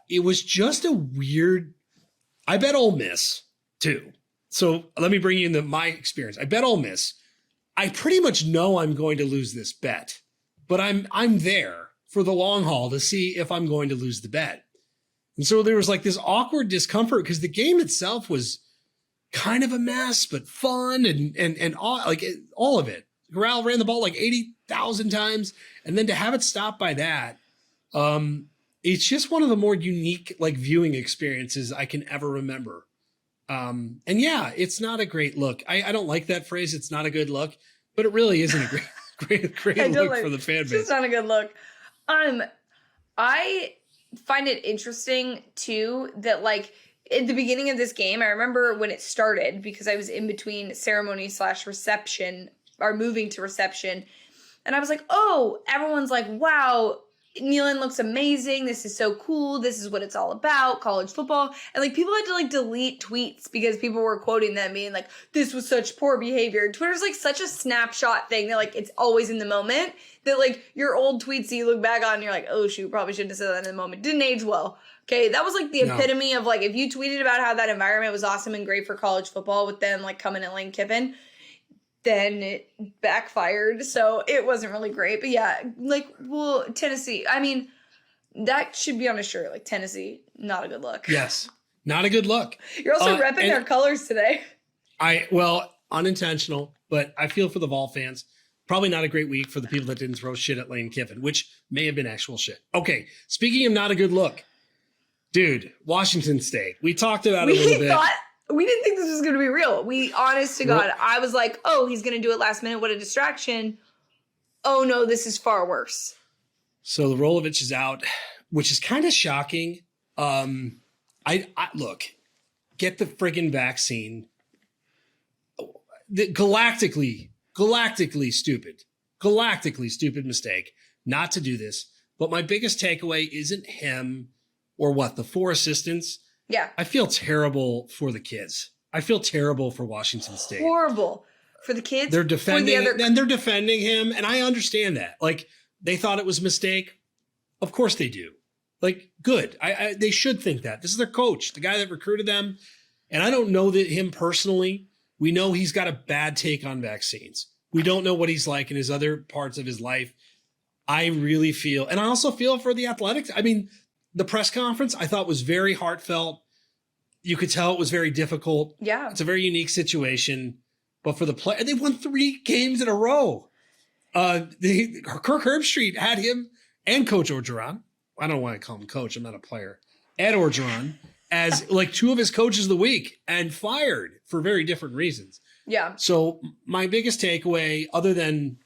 it was just a weird. I bet Ole Miss too. So let me bring you into my experience. I bet Ole Miss. I pretty much know I'm going to lose this bet, but I'm there for the long haul to see if I'm going to lose the bet. And so there was like this awkward discomfort because the game itself was kind of a mess, but fun and all of it. Corral ran the ball like 80,000 times. And then to have it stopped by that, it's just one of the more unique like viewing experiences I can ever remember. And yeah, it's not a great look. I don't like that phrase. It's not a good look, but it really isn't a great look for the fan base. It's not a good look. I find it interesting too that like at the beginning of this game, I remember when it started because I was in between ceremony / reception or moving to reception. And I was like, oh, everyone's like, wow, Nealon looks amazing. This is so cool. This is what it's all about, college football. And like people had to like delete tweets because people were quoting them being like, this was such poor behavior. Twitter's like such a snapshot thing that like it's always in the moment that like your old tweets that you look back on and you're like, oh shoot, probably shouldn't have said that in the moment. Didn't age well. Okay, that was like the epitome of like if you tweeted about how that environment was awesome and great for college football with them like coming in Lane Kiffin, then it backfired. So it wasn't really great. But yeah, like, well, Tennessee, I mean, that should be on a shirt. Like, Tennessee, not a good look. Yes, not a good look. You're also repping their colors today. Well, unintentional, but I feel for the Vol fans. Probably not a great week for the people that didn't throw shit at Lane Kiffin, which may have been actual shit. Okay, speaking of not a good look, dude, Washington State. We talked about it a little bit. We didn't think this was going to be real. We, honest to God, I was like, oh, he's going to do it last minute. What a distraction. Oh, no, this is far worse. So the Rolovich is out, which is kind of shocking. I look, get the friggin' vaccine. Galactically stupid mistake not to do this. But my biggest takeaway isn't him or the 4 assistants. Yeah. I feel terrible for the kids. I feel terrible for Washington State. Horrible for the kids. They're defending they're defending him. And I understand that. Like, they thought it was a mistake. Of course they do. Like, good. They should think that. This is their coach, the guy that recruited them. And I don't know that him personally. We know he's got a bad take on vaccines. We don't know what he's like in his other parts of his life. I really feel, and I also feel for the athletics. I mean, the press conference I thought was very heartfelt. You could tell it was very difficult. Yeah. It's a very unique situation. But for the play, they won 3 games in a row. Kirk Herbstreit had him and Coach Orgeron. I don't want to call him coach. I'm not a player. Ed Orgeron as like 2 of his coaches of the week and fired for very different reasons. Yeah. So my biggest takeaway, other than,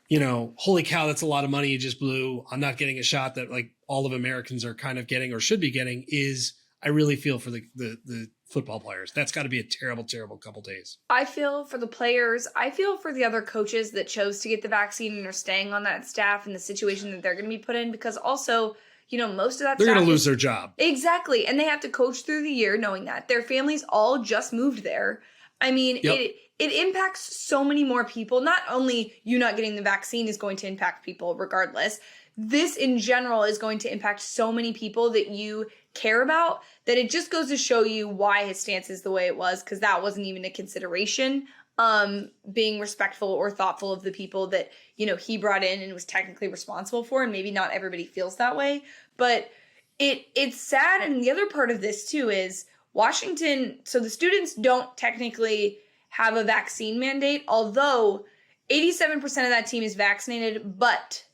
holy cow, that's a lot of money you just blew. I'm not getting a shot that like all of Americans are kind of getting or should be getting, is I really feel for the football players. That's got to be a terrible, terrible couple days. I feel for the players. I feel for the other coaches that chose to get the vaccine and are staying on that staff and the situation that they're going to be put in, because also, most of that they're staff going to lose their job. Exactly. And they have to coach through the year knowing that. Their families all just moved there. I mean, it impacts so many more people. Not only you not getting the vaccine is going to impact people regardless. This in general is going to impact so many people that you care about, that it just goes to show you why his stance is the way it was, because that wasn't even a consideration. Being respectful or thoughtful of the people that, he brought in and was technically responsible for, and maybe not everybody feels that way. But it's sad. And the other part of this too is Washington, so the students don't technically have a vaccine mandate, although 87% of that team is vaccinated, but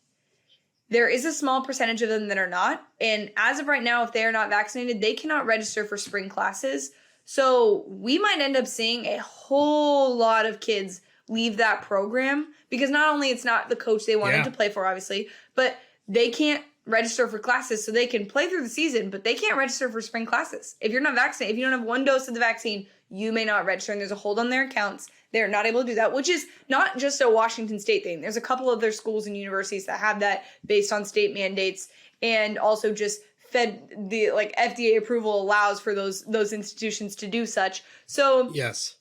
there is a small percentage of them that are not. And as of right now, if they are not vaccinated, they cannot register for spring classes. So we might end up seeing a whole lot of kids leave that program, because not only it's not the coach they wanted to play for, obviously, but they can't register for classes, so they can play through the season, but they can't register for spring classes. If you're not vaccinated, if you don't have 1 dose of the vaccine, you may not register, and there's a hold on their accounts. They're not able to do that, which is not just a Washington State thing. There's a couple other schools and universities that have that based on state mandates, and also just the like FDA approval allows for those institutions to do such. So yes.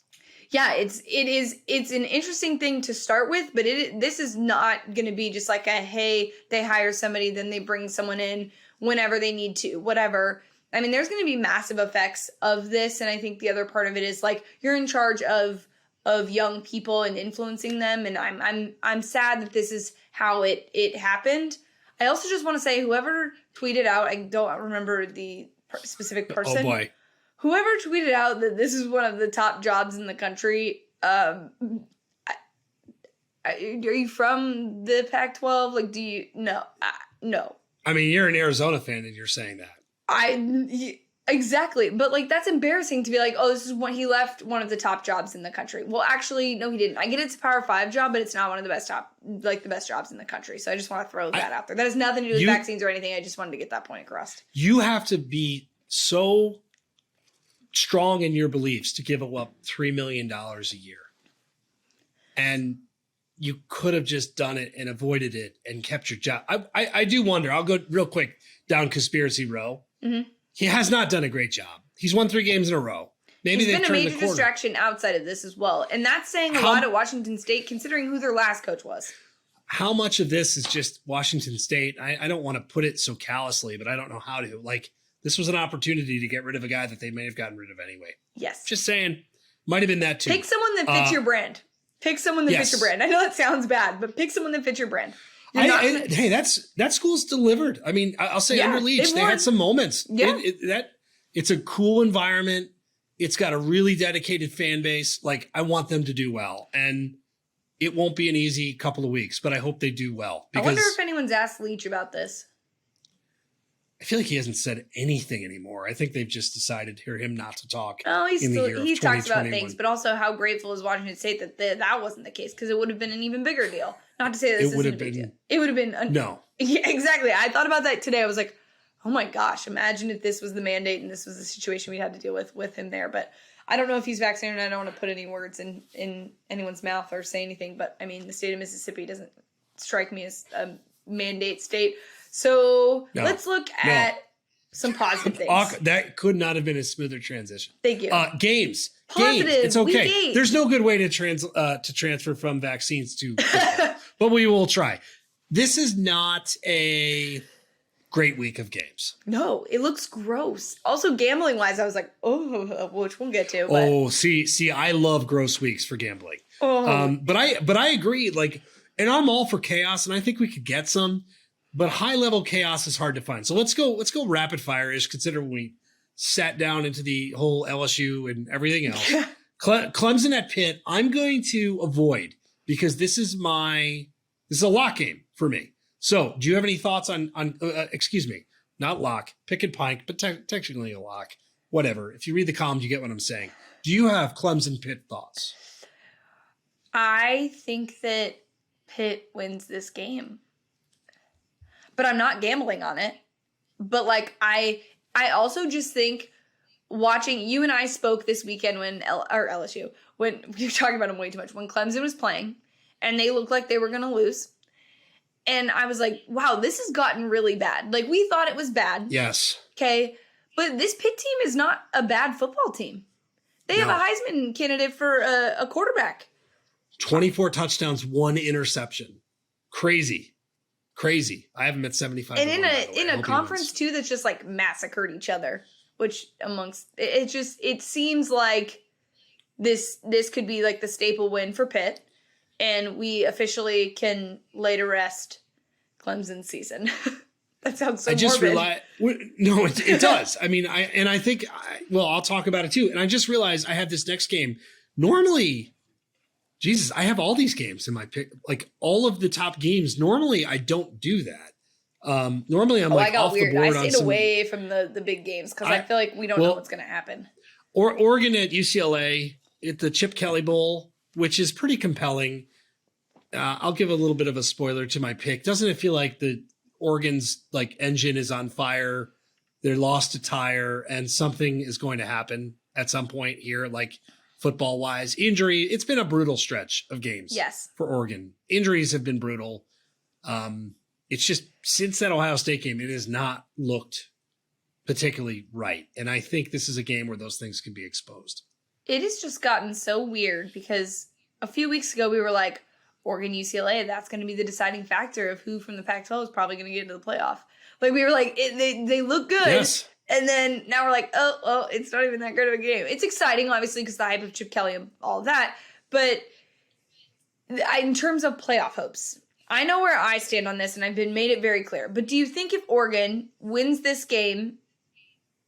Yeah, it's an interesting thing to start with, but this is not going to be just like hey, they hire somebody, then they bring someone in whenever they need to, whatever. I mean, there's going to be massive effects of this, and I think the other part of it is like you're in charge of young people and influencing them, and I'm sad that this is how it happened. I also just want to say, whoever tweeted out, I don't remember the specific person. Oh boy. Whoever tweeted out that this is one of the top jobs in the country, are you from the Pac-12? Like, do you? No. No. I mean, you're an Arizona fan and you're saying that. Exactly. But, like, that's embarrassing to be like, oh, this is when he left one of the top jobs in the country. Well, actually, no, he didn't. I get it's a Power 5 job, but it's not one of the best jobs in the country. So I just want to throw that out there. That has nothing to do with vaccines or anything. I just wanted to get that point across. You have to be so strong in your beliefs to give up $3 million a year. And you could have just done it and avoided it and kept your job. I do wonder. I'll go real quick down conspiracy row. Mm-hmm. He has not done a great job. He's won 3 games in a row. Maybe he's been a major distraction outside of this as well. And that's saying a lot at Washington State, considering who their last coach was. How much of this is just Washington State? I don't want to put it so callously, but I don't know how to. Like, this was an opportunity to get rid of a guy that they may have gotten rid of anyway. Yes. Just saying. Might have been that too. Pick someone that fits your brand. Pick someone that fits your brand. I know that sounds bad, but pick someone that fits your brand. Hey, that school's delivered. I mean, I'll say under Leach, they had some moments. Yeah. It's a cool environment. It's got a really dedicated fan base. Like, I want them to do well. And it won't be an easy couple of weeks, but I hope they do well. I wonder if anyone's asked Leach about this. I feel like he hasn't said anything anymore. I think they've just decided for him not to talk. Oh, he talks about things, but also how grateful is Washington State that wasn't the case, because it would have been an even bigger deal. Not to say this isn't a big deal. It would have been no. Yeah, exactly. I thought about that today. I was like, oh my gosh, imagine if this was the mandate and this was the situation we had to deal with him there. But I don't know if he's vaccinated, and I don't want to put any words in anyone's mouth or say anything. But I mean, the state of Mississippi doesn't strike me as a mandate state. So let's look at some positive things. That could not have been a smoother transition. Thank you. Games. Positive. It's okay. There's no good way to transfer from vaccines to football, but we will try. This is not a great week of games. No, it looks gross. Also, gambling wise, I was like, oh, which we'll get to. But. Oh, see, I love gross weeks for gambling. Oh. But I agree. Like, and I'm all for chaos, and I think we could get some. But high level chaos is hard to find. So let's go rapid fire ish. Consider when we sat down into the whole LSU and everything else. Clemson at Pitt, I'm going to avoid because this is a lock game for me. So do you have any thoughts on excuse me, not lock, pick and pike, but technically a lock, whatever. If you read the column, you get what I'm saying. Do you have Clemson Pitt thoughts? I think that Pitt wins this game. But I'm not gambling on it. But like I also just think watching, you and I spoke this weekend when LSU, when we were talking about them way too much, when Clemson was playing and they looked like they were going to lose. And I was like, wow, this has gotten really bad. Like, we thought it was bad. Yes. Okay. But this Pitt team is not a bad football team. They have a Heisman candidate for a quarterback. 24 touchdowns, 1 interception. Crazy. I haven't met 75. And in a conference too that's just like massacred each other, which amongst it seems like this could be like the staple win for Pitt, and we officially can lay to rest Clemson's season. That sounds so morbid. No, it does. I mean, I'll talk about it too. And I just realized I have this next game. Normally, Jesus, I have all these games in my pick, like all of the top games. Normally, I don't do that. Normally, I'm like off the board. I stayed away from the big games because I feel like we don't know what's going to happen. Or Oregon at UCLA at the Chip Kelly Bowl, which is pretty compelling. I'll give a little bit of a spoiler to my pick. Doesn't it feel like the Oregon's like engine is on fire? They're lost a tire, and something is going to happen at some point here, like. Football wise, injury, it's been a brutal stretch of games. Yes. For Oregon. Injuries have been brutal. It's just since that Ohio State game, it has not looked particularly right. And I think this is a game where those things can be exposed. It has just gotten so weird because a few weeks ago we were like, Oregon, UCLA, that's going to be the deciding factor of who from the Pac-12 is probably going to get into the playoff. Like, we were like, they look good. Yes. And then now we're like, oh, it's not even that good of a game. It's exciting, obviously, because the hype of Chip Kelly and all of that. But in terms of playoff hopes, I know where I stand on this, and I've made it very clear. But do you think if Oregon wins this game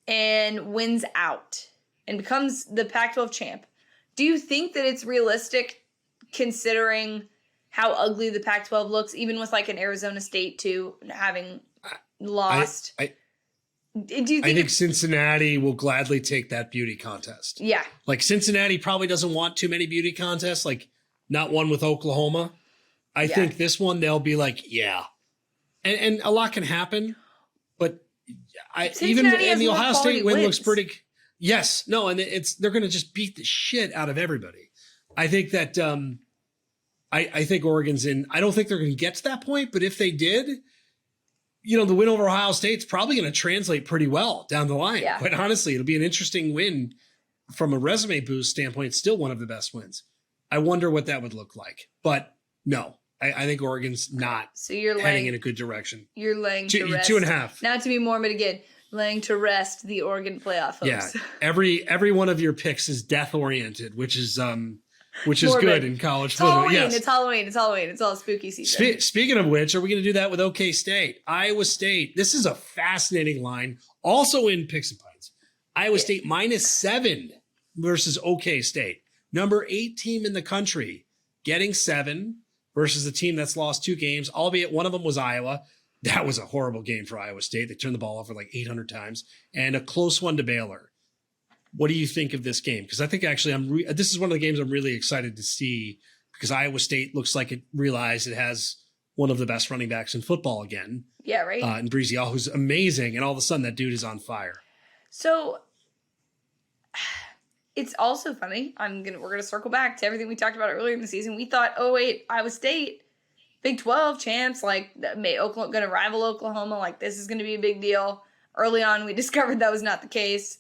and wins out and becomes the Pac-12 champ, do you think that it's realistic considering how ugly the Pac-12 looks, even with like an Arizona State too having lost? Do you think I think Cincinnati will gladly take that beauty contest. Yeah. Like Cincinnati probably doesn't want too many beauty contests, like not one with Oklahoma. I think this one they'll be like, yeah. And a lot can happen, but the Ohio State win looks pretty. Yes. No, and they're going to just beat the shit out of everybody. I think that I think Oregon's in. I don't think they're going to get to that point, but if they did, the win over Ohio State's probably going to translate pretty well down the line. Yeah. Quite honestly, it'll be an interesting win from a resume boost standpoint. It's still one of the best wins. I wonder what that would look like, but no, I think Oregon's not heading in a good direction. You're laying to rest. 2.5. Not to be morbid again, laying to rest the Oregon playoff hopes. Yeah, every one of your picks is death oriented, which is morbid. Good in college football. Yes. It's Halloween. It's all spooky season. Speaking of which, are we going to do that with OK State? Iowa State. This is a fascinating line. Also in Picks and Pints. Iowa State -7 versus OK State. Number 8 team in the country getting 7 versus a team that's lost 2 games, albeit one of them was Iowa. That was a horrible game for Iowa State. They turned the ball over like 800 times, and a close one to Baylor. What do you think of this game? Because I think actually this is one of the games I'm really excited to see, because Iowa State looks like it realized it has one of the best running backs in football again. Yeah, right. And Breezy Hall, who's amazing, and all of a sudden that dude is on fire. So it's also funny. We're gonna circle back to everything we talked about earlier in the season. We thought, oh wait, Iowa State, Big 12 champs, like Oklahoma gonna rival Oklahoma, like this is gonna be a big deal. Early on, we discovered that was not the case.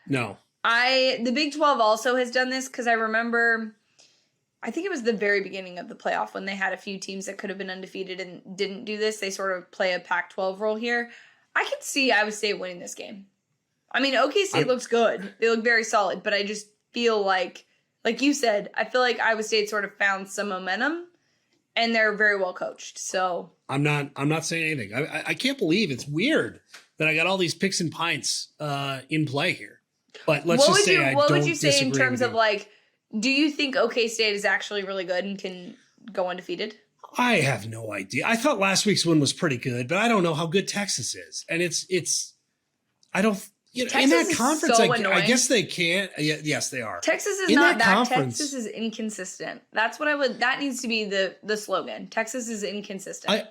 No. The Big 12 also has done this, because I remember, I think it was the very beginning of the playoff when they had a few teams that could have been undefeated and didn't do this. They sort of play a Pac-12 role here. I could see Iowa State winning this game. I mean, OK State looks good. They look very solid, but I just feel like you said, I feel like Iowa State sort of found some momentum, and they're very well coached. So I'm not saying anything. I can't believe it's weird that I got all these Picks and Pints in play here. But let's just say what would you say in terms of do you think OK State is actually really good and can go undefeated? I have no idea. I thought last week's one was pretty good, but I don't know how good Texas is. And I don't, Texas in that conference, so I guess they can't. Yes, they are. Texas is not that. Texas is inconsistent. That's what that needs to be the slogan. Texas is inconsistent.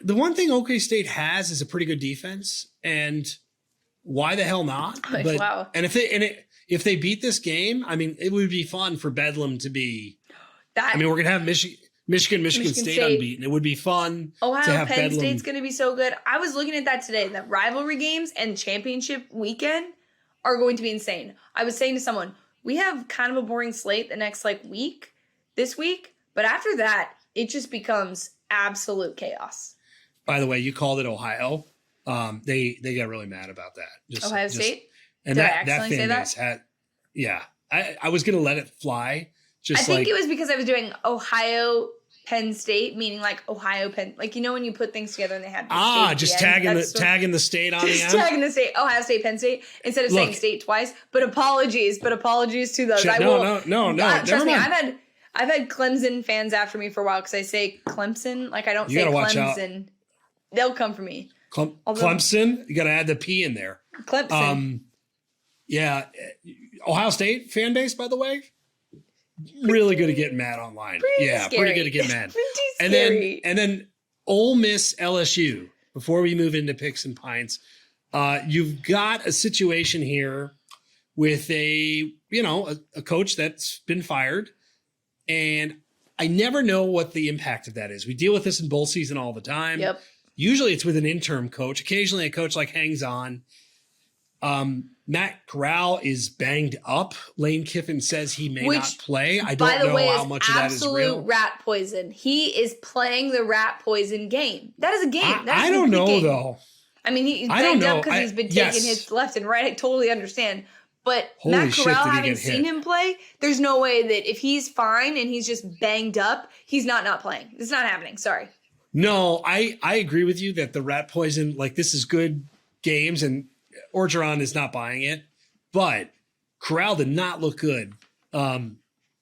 The one thing OK State has is a pretty good defense, and why the hell not? But, wow. And if they beat this game, I mean, it would be fun for Bedlam to be. We're gonna have Michigan State unbeaten. It would be fun to have Penn Bedlam. State's gonna be so good. I was looking at that today. That rivalry games and championship weekend are going to be insane. I was saying to someone, we have kind of a boring slate the next this week, but after that, it just becomes absolute chaos. By the way, you called it Ohio. They got really mad about that. Ohio State? And Did I that accidentally say fan base that? Yeah. I was gonna let it fly. I think it was because I was doing Ohio Penn State, meaning Ohio Penn, when you put things together and they had just tagging the state on the end. Tagging the state, Ohio State, Penn State, instead of saying state twice. But apologies to those. No. Trust me, I've had Clemson fans after me for a while because I say Clemson, I don't say Clemson. They'll come for me. Clemson, you got to add the P in there. Clemson. Yeah. Ohio State fan base, by the way, really good at getting mad online. Pretty good at getting mad. Scary. And then Ole Miss LSU. Before we move into Picks and Pints, you've got a situation here with a coach that's been fired, and I never know what the impact of that is. We deal with this in bowl season all the time. Yep. Usually it's with an interim coach. Occasionally a coach hangs on. Matt Corral is banged up. Lane Kiffin says he may not play. I don't know how much of that is real. Absolute rat poison. He is playing the rat poison game. That is a game. I don't know, though. I mean, he's banged up because he's been taking hits left and right. I totally understand. But Matt Corral, having seen him play, there's no way that if he's fine and he's just banged up, he's not playing. It's not happening. Sorry. No, I agree with you that the rat poison, this is good games, and Orgeron is not buying it, but Corral did not look good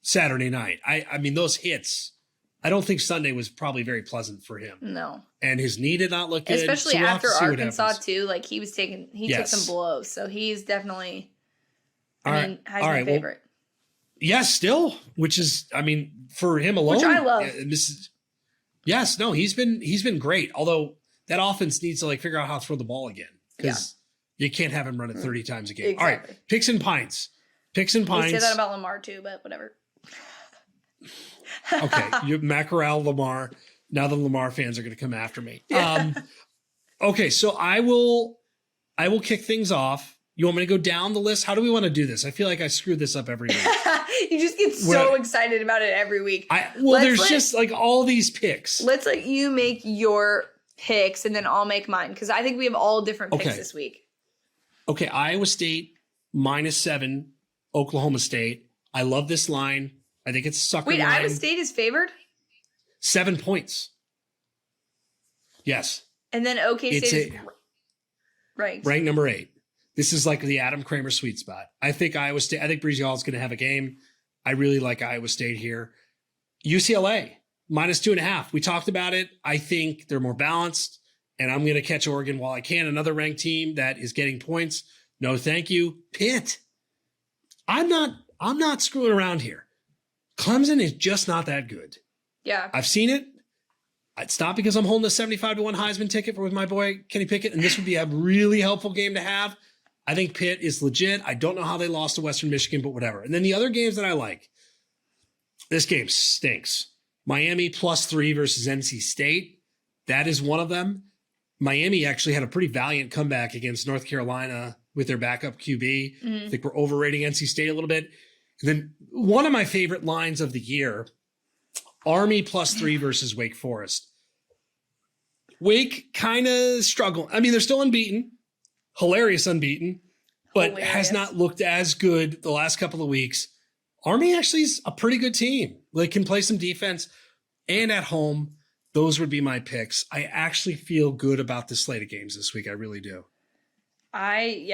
Saturday night. I mean, those hits, I don't think Sunday was probably very pleasant for him. No. And his knee did not look good. Especially after Arkansas, too. He took some blows. So he's definitely, Heisman favorite. Yes, still, which is, for him alone. Which I love. He's been great. Although that offense needs to figure out how to throw the ball again, because you can't have him run it 30 times a game. Exactly. All right, Picks and Pints. We say that about Lamar too, but whatever. Okay, you Mackerel, Lamar. Now the Lamar fans are going to come after me. Yeah. Okay, so I will kick things off. You want me to go down the list? How do we want to do this? I feel like I screw this up every week. You just get so excited about it every week. There's just like all these picks. Let's let you make your picks and then I'll make mine because I think we have all different picks this week. Okay, Iowa State -7, Oklahoma State. I love this line. I think it's a sucker line. Wait, Iowa State is favored? 7 points. Yes. And then OK State is ranked number 8. This is like the Adam Kramer sweet spot. I think Breezy Hall is going to have a game. I really like Iowa State here. UCLA, -2.5. We talked about it. I think they're more balanced, and I'm going to catch Oregon while I can. Another ranked team that is getting points. No, thank you. Pitt. I'm not screwing around here. Clemson is just not that good. Yeah. I've seen it. It's not because I'm holding a 75-1 Heisman ticket with my boy Kenny Pickett, and this would be a really helpful game to have. I think Pitt is legit. I don't know how they lost to Western Michigan, but whatever. And then the other games that I like, this game stinks. Miami +3 versus NC State. That is one of them. Miami actually had a pretty valiant comeback against North Carolina with their backup QB. I think we're overrating NC State a little bit. And then one of my favorite lines of the year, Army +3 versus Wake Forest. Wake kind of struggle. I mean, they're still unbeaten. Hilarious unbeaten, but has not looked as good the last couple of weeks. Army actually is a pretty good team. They can play some defense and at home. Those would be my picks. I actually feel good about the slate of games this week. I really do. I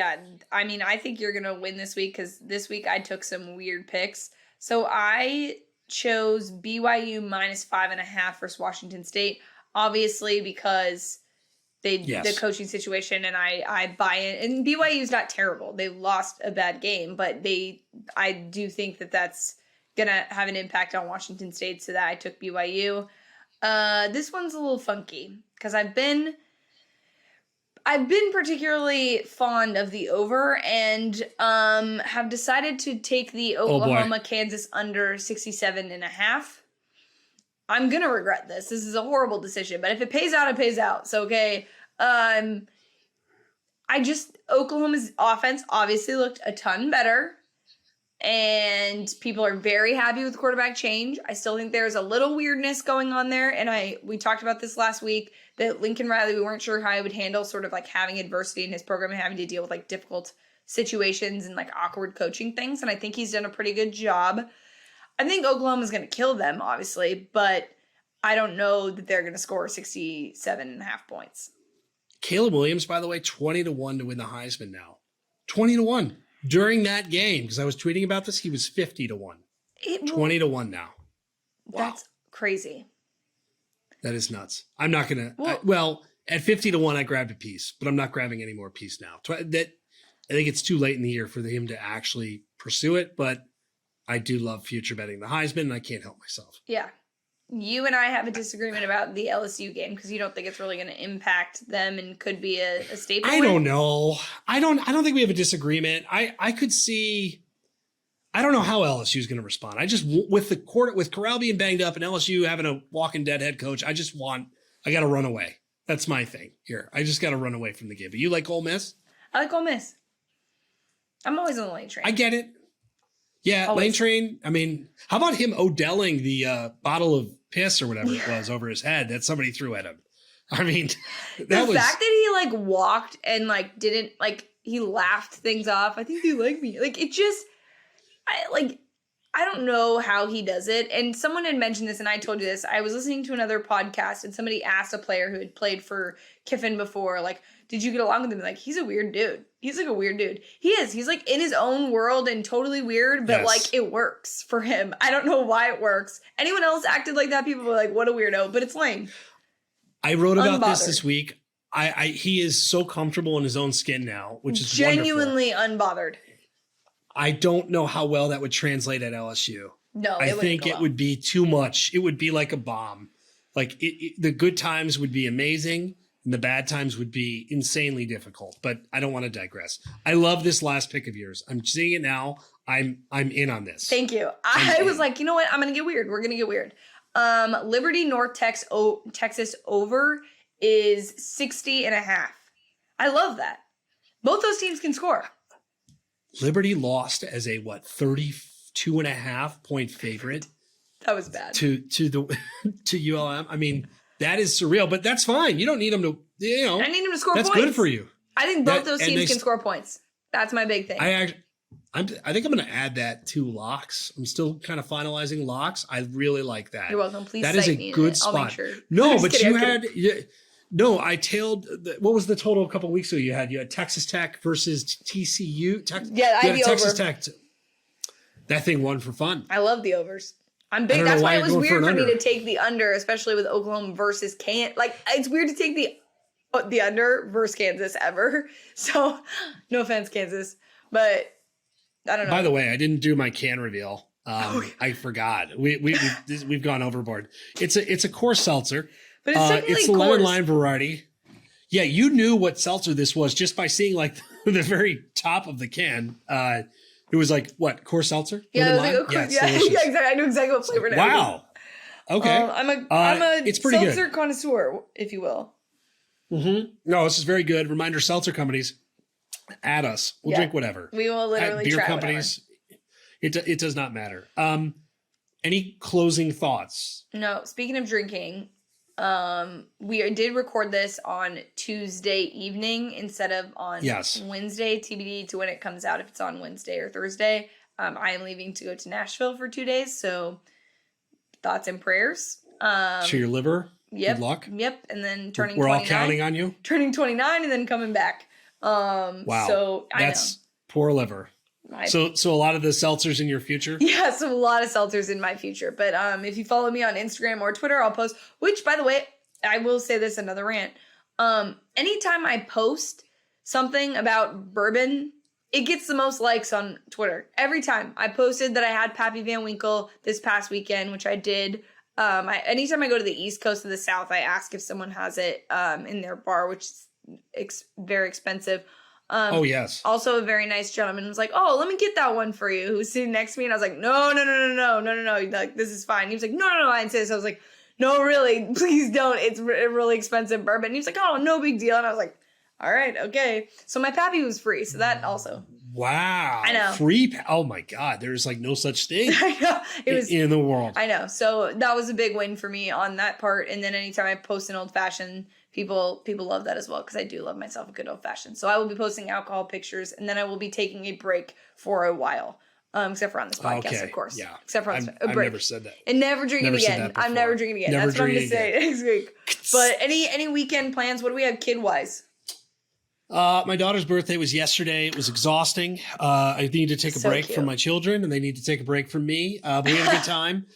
think you're going to win this week because this week I took some weird picks. So I chose BYU -5.5 versus Washington State, obviously because the coaching situation, and I buy it. And BYU's not terrible. They lost a bad game, but I do think that that's going to have an impact on Washington State, so that I took BYU. This one's a little funky because I've been particularly fond of the over and have decided to take the Oklahoma-Kansas under 67.5. I'm going to regret this. This is a horrible decision, but if it pays out, it pays out. So, okay. Oklahoma's offense obviously looked a ton better, and people are very happy with quarterback change. I still think there's a little weirdness going on there, and we talked about this last week, that Lincoln Riley, we weren't sure how he would handle sort of like having adversity in his program and having to deal with like difficult situations and like awkward coaching things, and I think he's done a pretty good job. I think Oklahoma's going to kill them, obviously, but I don't know that they're going to score 67.5 points. Caleb Williams, by the way, 20-1 to win the Heisman now. 20-1 during that game, because I was tweeting about this, he was 50-1. 20-1 now. Wow. That's crazy. That is nuts. I'm not going to, at 50-1, I grabbed a piece, but I'm not grabbing any more piece now. I think it's too late in the year for him to actually pursue it, but I do love future betting the Heisman, and I can't help myself. Yeah. You and I have a disagreement about the LSU game because you don't think it's really going to impact them and could be a staple. I don't know. I don't think we have a disagreement. I could see. I don't know how LSU is going to respond. I just with Corral being banged up and LSU having a walking dead head coach. I got to run away. That's my thing here. I just got to run away from the game. But you like Ole Miss? I like Ole Miss. I'm always on the lane train. I get it. Yeah, always. Lane train. I mean, how about him Odelling the bottle of piss or whatever it was over his head that somebody threw at him? I mean, the fact that he like walked and like didn't like he laughed things off. I think they like me. Like it just, I don't know how he does it. And someone had mentioned this, and I told you this. I was listening to another podcast, and somebody asked a player who had played for Kiffin before, like, did you get along with him? Like, he's a weird dude. He's like a weird dude. He is. He's like in his own world and totally weird, but like it works for him. I don't know why it works. Anyone else acted like that, people were like, what a weirdo, but it's lame. I wrote about this week. He is so comfortable in his own skin now, which is genuinely wonderful. Unbothered. I don't know how well that would translate at LSU. No, I think it would be too much. It would be like a bomb. Like the good times would be amazing, and the bad times would be insanely difficult. But I don't want to digress. I love this last pick of yours. I'm seeing it now. I'm in on this. Thank you. I was like, you know what? I'm gonna get weird. We're gonna get weird. Liberty North Texas over is 60.5. I love that. Both those teams can score. Liberty lost as a 32.5 point favorite. That was bad. To ULM. I mean, that is surreal, but that's fine. You don't need them to, I need them to score that's points. That's good for you. I think both those teams can score points. That's my big thing. I think I'm going to add that to locks. I'm still kind of finalizing locks. I really like that. You're welcome. Please that is a good spot. I'll make sure. No, but you had... No, I tailed. What was the total a couple of weeks ago? You had Texas Tech versus TCU. I had the Texas over. Tech. That thing won for fun. I love the overs. I'm big. That's why it was weird for me to take the under, especially with Oklahoma versus Kansas. Like, it's weird to take the under versus Kansas ever. So, no offense, Kansas, but I don't know. By the way, I didn't do my can reveal. I forgot. We've gone overboard. It's a Coors seltzer. But it's technically it's the lemon lime variety. Yeah, you knew what seltzer this was just by seeing like the very top of the can. It was like what, Coors seltzer? Yeah, exactly. I knew exactly what flavor it was. Wow. Okay. I'm a it's pretty seltzer good. connoisseur, if you will. Mm-hmm. No, this is very good. Reminder, seltzer companies, add us. We'll drink whatever. We will literally beer try companies. It does not matter. Any closing thoughts? No. Speaking of drinking. We did record this on Tuesday evening instead of on Wednesday, TBD to when it comes out, if it's on Wednesday or Thursday. I am leaving to go to Nashville for 2 days, so thoughts and prayers. To your liver. Yep. Good luck. Yep. And then turning 29. We're all counting on you. Turning 29 and then coming back. Wow. So that's poor liver. So a lot of the seltzers in your future? Yeah, so a lot of seltzers in my future. But if you follow me on Instagram or Twitter, I'll post, which, by the way, I will say this, another rant. Anytime I post something about bourbon, it gets the most likes on Twitter. Every time. I posted that I had Pappy Van Winkle this past weekend, which I did. Anytime I go to the East Coast of the South, I ask if someone has it in their bar, which is very expensive. Oh, yes. Also, a very nice gentleman was like, "Oh, let me get that one for you." Who was sitting next to me, and I was like, "No. Like, this is fine." He was like, "No. I insist." I was like, "No, really, please don't. It's a really expensive bourbon." And he was like, "Oh, no big deal." And I was like, "All right, okay." So my Pappy was free, so that also. Wow. I know. Free. Oh my God. There's like no such thing I know. It was in the world. I know. So that was a big win for me on that part. And then anytime I post an old fashioned, people love that as well, because I do love myself a good old fashioned. So I will be posting alcohol pictures, and then I will be taking a break for a while. Except for on this podcast, of course. Yeah. Except for on this I've never said that. And never drinking again. I'm never drinking again. Never That's what I'm going to say next week. But any weekend plans? What do we have kid-wise? My daughter's birthday was yesterday. It was exhausting. I need to take a break from my children, and they need to take a break from me. But we had a good time.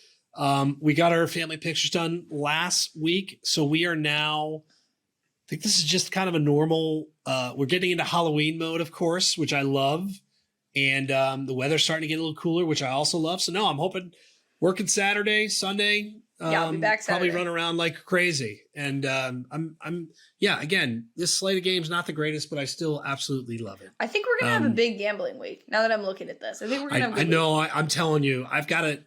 We got our family pictures done last week. So we are now, I think this is just kind of a normal, we're getting into Halloween mode, of course, which I love. And the weather's starting to get a little cooler, which I also love. So no, I'm hoping working Saturday, Sunday. I'll be back Saturday. Probably run around like crazy. And again, this slate of games, not the greatest, but I still absolutely love it. I think we're going to have a big gambling week now that I'm looking at this. I think we're going to have a good week. I'm telling you,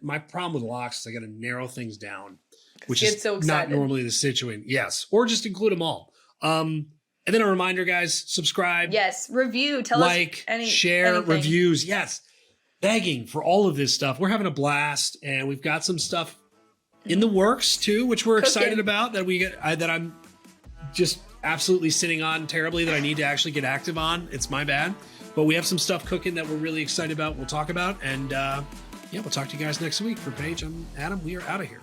my problem with locks is I got to narrow things down, which is so not normally the situation. Yes. Or just include them all. And then a reminder, guys, subscribe. Yes. Review. Tell us share, anything. reviews. Yes. Begging for all of this stuff. We're having a blast, and we've got some stuff in the works too, which we're excited about, that I'm just absolutely sitting on terribly, that I need to actually get active on. It's my bad, but we have some stuff cooking that we're really excited about. We'll talk about, and we'll talk to you guys next week. For Paige, I'm Adam. We are out of here.